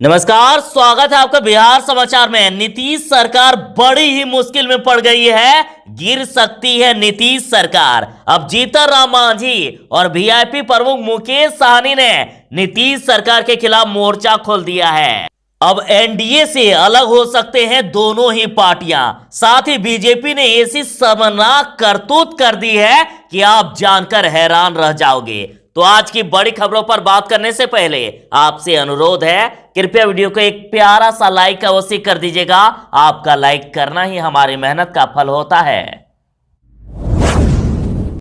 नमस्कार, स्वागत है आपका बिहार समाचार में। नीतीश सरकार बड़ी ही मुश्किल में पड़ गई है, गिर सकती है नीतीश सरकार। अब जीतन राम मांझी और वीआईपी प्रमुख मुकेश सहनी ने नीतीश सरकार के खिलाफ मोर्चा खोल दिया है। अब एनडीए से अलग हो सकते हैं दोनों ही पार्टियां। साथ ही बीजेपी ने ऐसी शर्मनाक करतूत कर दी है कि आप जानकर हैरान रह जाओगे। तो आज की बड़ी खबरों पर बात करने से पहले आपसे अनुरोध है, कृपया वीडियो को एक प्यारा सा लाइक अवश्य कर दीजिएगा। आपका लाइक करना ही हमारी मेहनत का फल होता है।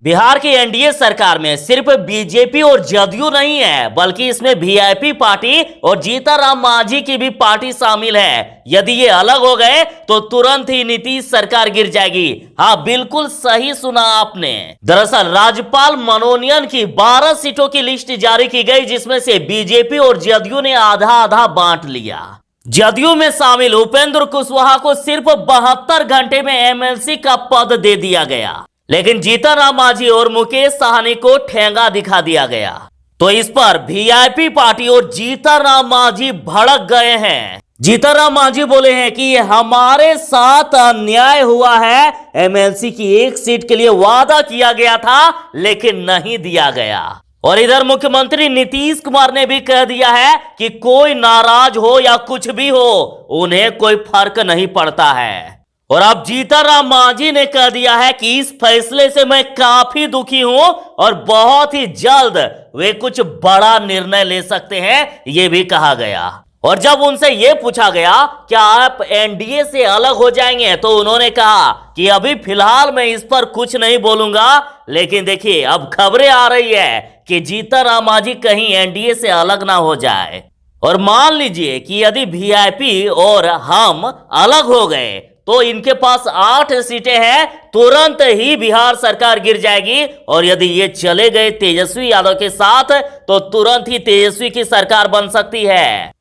बिहार की एनडीए सरकार में सिर्फ बीजेपी और जदयू नहीं है, बल्कि इसमें वीआईपी पार्टी और जीतन राम मांझी की भी पार्टी शामिल है। यदि ये अलग हो गए तो तुरंत ही नीतीश सरकार गिर जाएगी। हाँ, बिल्कुल सही सुना आपने। दरअसल राज्यपाल मनोनयन की 12 सीटों की लिस्ट जारी की गई, जिसमें से बीजेपी और जदयू ने आधा आधा बांट लिया। जदयू में शामिल उपेंद्र कुशवाहा को सिर्फ 72 घंटे में एमएलसी का पद दे दिया गया, लेकिन जीतन राम मांझी और मुकेश सहनी को ठेंगा दिखा दिया गया। तो इस पर वीआईपी पार्टी और जीतन राम मांझी भड़क गए हैं। जीतन राम मांझी बोले हैं कि ये हमारे साथ अन्याय हुआ है। एमएलसी की एक सीट के लिए वादा किया गया था, लेकिन नहीं दिया गया। और इधर मुख्यमंत्री नीतीश कुमार ने भी कह दिया है कि कोई नाराज हो या कुछ भी हो, उन्हें कोई फर्क नहीं पड़ता है। और अब जीतन राम मांझी ने कह दिया है कि इस फैसले से मैं काफी दुखी हूं और बहुत ही जल्द वे कुछ बड़ा निर्णय ले सकते हैं, यह भी कहा गया। और जब उनसे यह पूछा गया क्या आप एनडीए से अलग हो जाएंगे, तो उन्होंने कहा कि अभी फिलहाल मैं इस पर कुछ नहीं बोलूंगा। लेकिन देखिए, अब खबरें आ रही है कि जीतन राम मांझी कहीं एनडीए से अलग ना हो जाए। और मान लीजिए कि यदि वीआईपी और हम अलग हो गए तो इनके पास 8 सीटें हैं, तुरंत ही बिहार सरकार गिर जाएगी। और यदि ये चले गए तेजस्वी यादव के साथ तो तुरंत ही तेजस्वी की सरकार बन सकती है।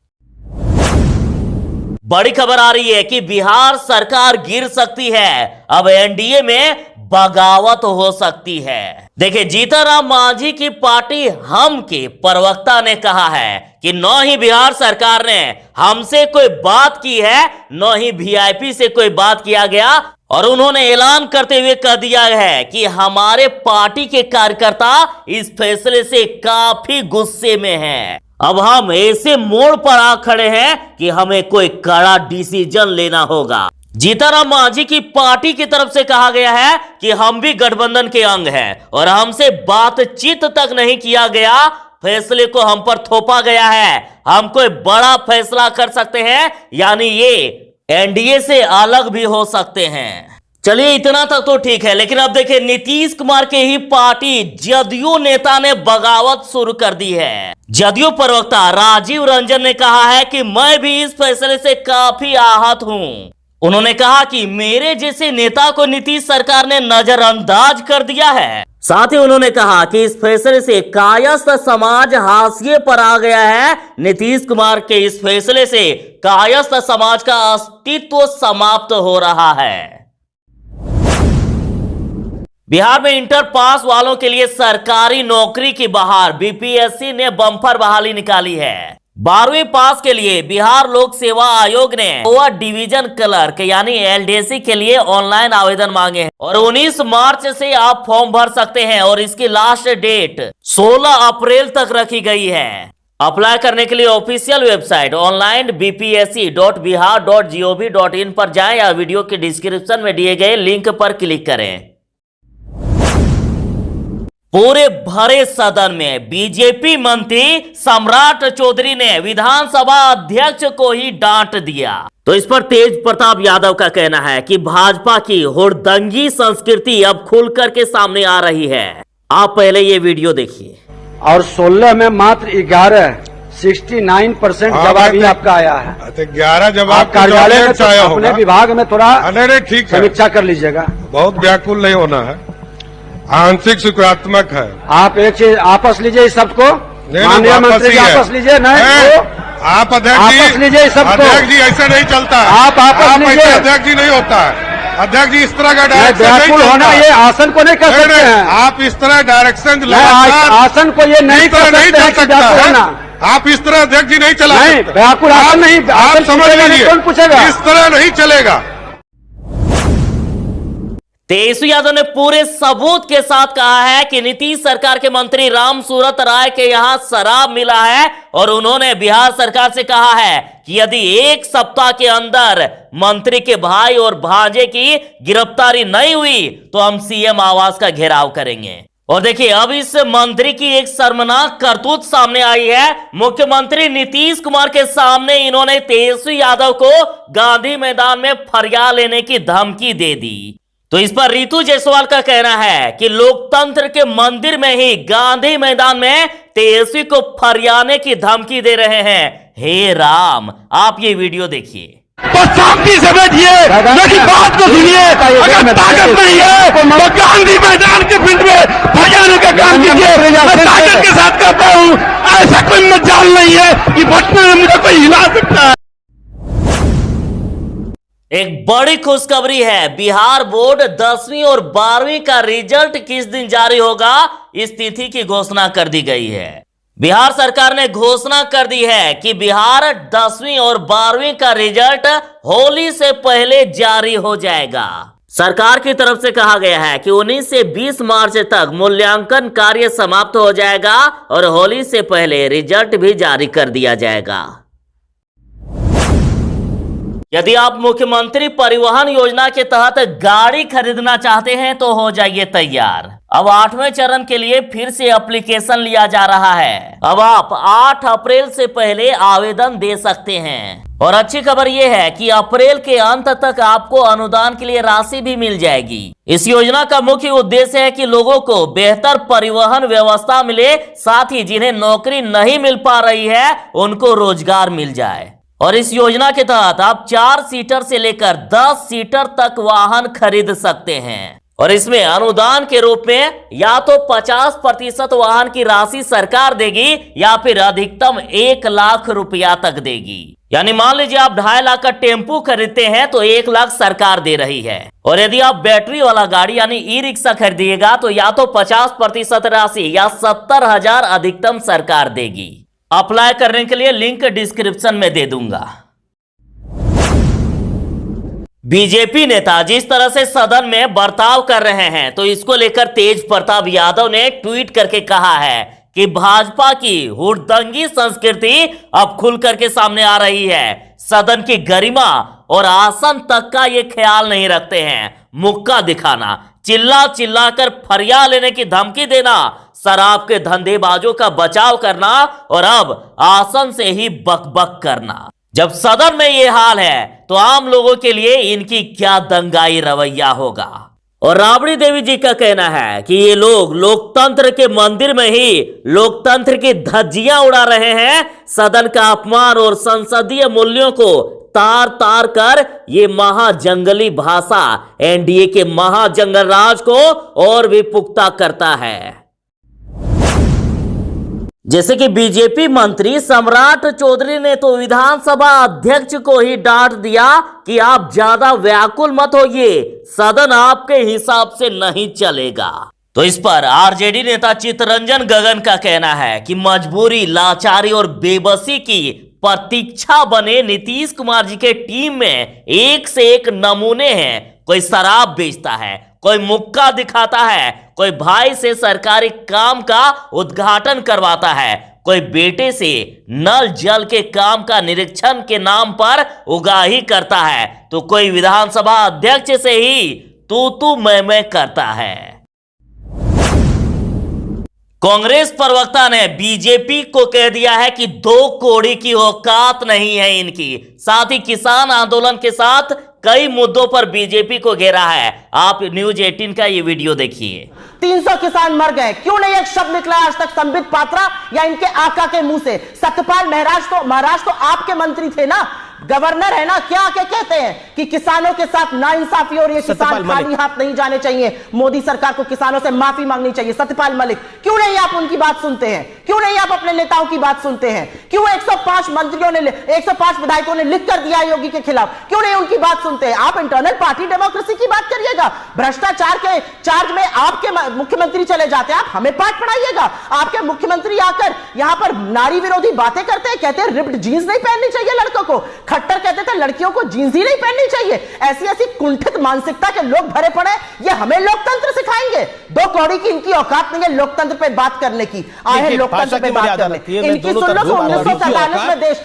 बड़ी खबर आ रही है कि बिहार सरकार गिर सकती है। अब एनडीए में बगावत हो सकती है। देखिए, जीतन राम मांझी की पार्टी हम के प्रवक्ता ने कहा है कि न ही बिहार सरकार ने हमसे कोई बात की है, न ही वीआईपी से कोई बात किया गया। और उन्होंने ऐलान करते हुए कह दिया है कि हमारे पार्टी के कार्यकर्ता इस फैसले से काफी गुस्से में हैं। अब हम ऐसे मोड़ पर आ खड़े हैं कि हमें कोई कड़ा डिसीजन लेना होगा। जीतन राम मांझी की पार्टी की तरफ से कहा गया है कि हम भी गठबंधन के अंग हैं और हमसे बातचीत तक नहीं किया गया, फैसले को हम पर थोपा गया है। हम कोई बड़ा फैसला कर सकते हैं, यानी ये एनडीए से अलग भी हो सकते हैं। चलिए, इतना तक तो ठीक है, लेकिन अब देखिए, नीतीश कुमार के ही पार्टी जदयू नेता ने बगावत शुरू कर दी है। जदयू प्रवक्ता राजीव रंजन ने कहा है कि मैं भी इस फैसले से काफी आहत हूं। उन्होंने कहा कि मेरे जैसे नेता को नीतीश सरकार ने नजरअंदाज कर दिया है। साथ ही उन्होंने कहा कि इस फैसले से कायस्थ समाज हाशिए पर आ गया है। नीतीश कुमार के इस फैसले से कायस्थ समाज का अस्तित्व समाप्त हो रहा है। बिहार में इंटर पास वालों के लिए सरकारी नौकरी की बहार बीपीएससी ने बम्पर बहाली निकाली है। 12वीं पास के लिए बिहार लोक सेवा आयोग ने डिवीजन क्लर्क यानी एलडीसी के लिए ऑनलाइन आवेदन मांगे हैं और 19 मार्च से आप फॉर्म भर सकते हैं और इसकी लास्ट डेट 16 अप्रैल तक रखी गई है। अप्लाई करने के लिए ऑफिशियल वेबसाइट ऑनलाइन bpsc.bihar.gov.in पर जाएं या वीडियो के डिस्क्रिप्शन में दिए गए लिंक पर क्लिक करें। पूरे भरे सदन में बीजेपी मंत्री सम्राट चौधरी ने विधानसभा अध्यक्ष को ही डांट दिया। तो इस पर तेज प्रताप यादव का कहना है कि भाजपा की हुड़दंगी संस्कृति अब खुलकर के सामने आ रही है। आप पहले ये वीडियो देखिए। और 16 में मात्र 69% जवाब ही आपका आया है। 11 जवाब कार्यालय में तो अपने विभाग में थोड़ा ठीक है, समीक्षा कर लीजिएगा। बहुत व्याकुल नहीं होना है, आंशिक सकारात्मक है। आप एक चीज आपस लीजिए इस सबको, माननीय मंत्री जी आपस लीजिए। नहीं आप अध्यक्ष जी आपस लीजिए सबको। अध्यक्ष जी ऐसा नहीं चलता है, आप आपस लीजिए। अध्यक्ष जी नहीं होता है, अध्यक्ष जी इस तरह का डायरेक्शन व्याकुल होना ये आसन को नहीं कर सकते हैं। आप इस तरह डायरेक्शन आसन को ये नहीं कर सकते हैं। आप इस तरह अध्यक्ष जी नहीं चला नहीं, सकते। व्याकुल आसन नहीं, आप आसन समझ पूछेगा नहीं, लीजिए, कौन पूछेगा? इस तरह नहीं चलेगा। तेजस्वी यादव ने पूरे सबूत के साथ कहा है कि नीतीश सरकार के मंत्री राम सूरत राय के यहां शराब मिला है और उन्होंने बिहार सरकार से कहा है कि यदि एक सप्ताह के अंदर मंत्री के भाई और भांजे की गिरफ्तारी नहीं हुई तो हम सीएम आवास का घेराव करेंगे। और देखिए अब इस मंत्री की एक शर्मनाक करतूत सामने आई है। मुख्यमंत्री नीतीश कुमार के सामने इन्होंने तेजस्वी यादव को गांधी मैदान में फरिया लेने की धमकी दे दी। तो इस पर रितु जायसवाल का कहना है कि लोकतंत्र के मंदिर में ही गांधी मैदान में तेजस्वी को फरियाने की धमकी दे रहे हैं। हे राम, आप ये वीडियो देखिए। तो शांति से बैठिए, मेरी बात तो सुनिए। अगर ताकत नहीं है तो गांधी मैदान के फील्ड में भजाने का काम कीजिए। मैं ताकत के साथ कहता हूँ, ऐसा कोई मजाल नहीं है कि बचपन में मुझे कोई हिला सकता है। एक बड़ी खुशखबरी है, बिहार बोर्ड 10वीं और 12वीं का रिजल्ट किस दिन जारी होगा, इस तिथि की घोषणा कर दी गई है। बिहार सरकार ने घोषणा कर दी है कि बिहार 10वीं और 12वीं का रिजल्ट होली से पहले जारी हो जाएगा। सरकार की तरफ से कहा गया है कि 19 से 20 मार्च तक मूल्यांकन कार्य समाप्त हो जाएगा और होली से पहले रिजल्ट भी जारी कर दिया जाएगा। यदि आप मुख्यमंत्री परिवहन योजना के तहत गाड़ी खरीदना चाहते हैं तो हो जाइए तैयार। अब 8वें चरण के लिए फिर से एप्लीकेशन लिया जा रहा है। अब आप 8 अप्रैल से पहले आवेदन दे सकते हैं। और अच्छी खबर यह है कि अप्रैल के अंत तक आपको अनुदान के लिए राशि भी मिल जाएगी। इस योजना का मुख्य उद्देश्य है कि लोगों को बेहतर परिवहन व्यवस्था मिले, साथ ही जिन्हें नौकरी नहीं मिल पा रही है उनको रोजगार मिल जाए। और इस योजना के तहत आप 4 सीटर से लेकर 10 सीटर तक वाहन खरीद सकते हैं। और इसमें अनुदान के रूप में या तो 50% वाहन की राशि सरकार देगी या फिर अधिकतम 1 लाख रुपया तक देगी। यानी मान लीजिए आप 2.5 लाख का टेम्पू खरीदते हैं तो 1 लाख सरकार दे रही है। और यदि आप बैटरी वाला गाड़ी यानी ई रिक्शा खरीदिएगा तो या तो 50% राशि या 70,000 अधिकतम सरकार देगी। अप्लाई करने के लिए लिंक डिस्क्रिप्शन में दे दूंगा। बीजेपी नेता जिस तरह से सदन में बर्ताव कर रहे हैं तो इसको लेकर तेज प्रताप यादव ने ट्वीट करके कहा है कि भाजपा की हुड़दंगी संस्कृति अब खुल करके सामने आ रही है। सदन की गरिमा और आसन तक का ये ख्याल नहीं रखते हैं। मुक्का दिखाना, चिल्ला चिल्ला कर फरिया लेने की धमकी देना, शराब के धंधेबाजों का बचाव करना और अब आसन से ही बकबक करना। जब सदन में ये हाल है तो आम लोगों के लिए इनकी क्या दंगाई रवैया होगा। और राबड़ी देवी जी का कहना है कि ये लोग लोकतंत्र के मंदिर में ही लोकतंत्र की धज्जियां उड़ा रहे हैं। सदन का अपमान और संसदीय मूल्यों को तार तार कर ये महाजंगली भाषा एनडीए के महाजंगल राज को और भी पुख्ता करता है। जैसे कि बीजेपी मंत्री सम्राट चौधरी ने तो विधानसभा अध्यक्ष को ही डांट दिया कि आप ज्यादा व्याकुल मत होइए, सदन आपके हिसाब से नहीं चलेगा। तो इस पर आरजेडी नेता चित्तरंजन गगन का कहना है कि मजबूरी, लाचारी और बेबसी की प्रतीक्षा बने नीतीश कुमार जी के टीम में एक से एक नमूने हैं। कोई शराब बेचता है, कोई मुक्का दिखाता है, कोई भाई से सरकारी काम का उद्घाटन करवाता है, कोई बेटे से नल जल के काम का निरीक्षण के नाम पर उगाही करता है, तो कोई विधानसभा अध्यक्ष से ही तू मैं करता है। कांग्रेस प्रवक्ता ने बीजेपी को कह दिया है कि 2 कौड़ी की औकात नहीं है इनकी। साथ ही किसान आंदोलन के साथ कई मुद्दों पर बीजेपी को घेरा है। आप न्यूज 18 का ये वीडियो देखिए। 300 किसान मर गए, क्यों नहीं एक शब्द निकला आज तक संबित पात्रा या इनके आका के मुंह से? सत्यपाल महाराज तो आपके मंत्री थे ना। गवर्नर है ना, क्या आके कहते हैं कि किसानों के साथ नाइंसाफी हो रही है, किसान खाली हाथ नहीं जाने चाहिए, मोदी सरकार को किसानों से माफी मांगनी चाहिए। सत्यपाल मलिक, क्यों नहीं आप उनकी बात सुनते हैं? क्यों नहीं आप अपने नेताओं की बात सुनते हैं? क्यों 105 मंत्रियों ने 105 विधायकों ने लिख कर दिया योगी के खिलाफ, क्यों नहीं उनकी बात सुनते हैं? आप इंटरनल पार्टी डेमोक्रेसी की बात करिएगा, भ्रष्टाचार के चार्ज में आपके मुख्यमंत्री चले जाते हैं, आप हमें पाठ पढ़ाइएगा। आपके मुख्यमंत्री आकर यहां पर नारी विरोधी बातें करते हैं, कहते हैं रिप्ड जीन्स नहीं पहननी चाहिए लड़कों को, खट्टर कहते थे लड़कियों को जीन्स ही नहीं पहननी चाहिए। ऐसी ऐसी कुंठित मानसिकता के लोग भरे पड़े, ये हमें लोकतंत्र सिखाएंगे? दो कौड़ी की इनकी औकात नहीं है लोकतंत्र पे बात करने की, आए लोकतंत्र पे बात करने। इनकी सुन लो 1947 में देश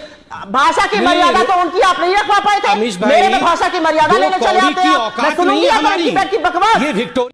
भाषा की मर्यादा तो उनकी आप नहीं रखवा पाए थे, मेरे में भाषा की मर्यादा लेने चले आते हैं। मैं सुनूंगी आपकी बकवास।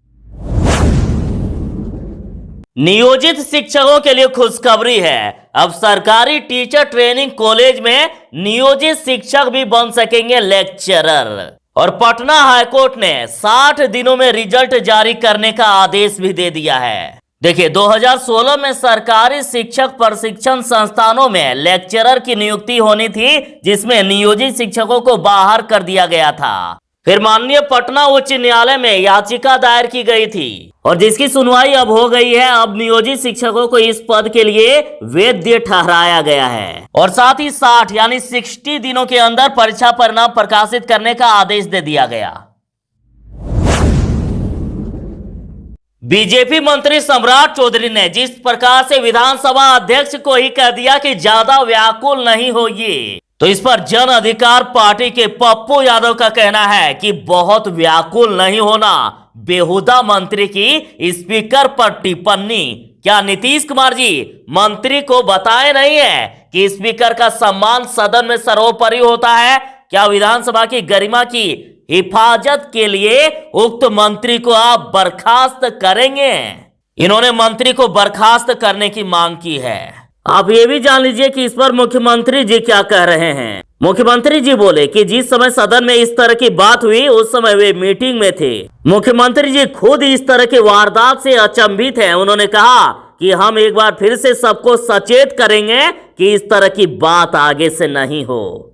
नियोजित शिक्षकों के लिए खुशखबरी है, अब सरकारी टीचर ट्रेनिंग कॉलेज में नियोजित शिक्षक भी बन सकेंगे लेक्चरर। और पटना हाईकोर्ट ने 60 दिनों में रिजल्ट जारी करने का आदेश भी दे दिया है। देखिए 2016 में सरकारी शिक्षक प्रशिक्षण संस्थानों में लेक्चरर की नियुक्ति होनी थी, जिसमें नियोजित शिक्षकों को बाहर कर दिया गया था। फिर माननीय पटना उच्च न्यायालय में याचिका दायर की गई थी और जिसकी सुनवाई अब हो गई है। अब नियोजित शिक्षकों को इस पद के लिए वैध ठहराया गया है और साथ ही 60 यानी 60 दिनों के अंदर परीक्षा परिणाम प्रकाशित करने का आदेश दे दिया गया। बीजेपी मंत्री सम्राट चौधरी ने जिस प्रकार से विधानसभा अध्यक्ष को ही कह दिया कि ज्यादा व्याकुल नहीं होइए, तो इस पर जन अधिकार पार्टी के पप्पू यादव का कहना है कि बहुत व्याकुल नहीं होना। बेहुदा मंत्री की स्पीकर पर टिप्पणी, क्या नीतीश कुमार जी मंत्री को बताए नहीं है कि स्पीकर का सम्मान सदन में सर्वोपरि होता है? क्या विधानसभा की गरिमा की हिफाजत के लिए उक्त मंत्री को आप बर्खास्त करेंगे? इन्होंने मंत्री को बर्खास्त करने की मांग की है। आप ये भी जान लीजिए कि इस पर मुख्यमंत्री जी क्या कह रहे हैं। मुख्यमंत्री जी बोले कि जिस समय सदन में इस तरह की बात हुई उस समय वे मीटिंग में थे। मुख्यमंत्री जी खुद इस तरह के वारदात से अचंभित हैं। उन्होंने कहा कि हम एक बार फिर से सबको सचेत करेंगे कि इस तरह की बात आगे से नहीं हो।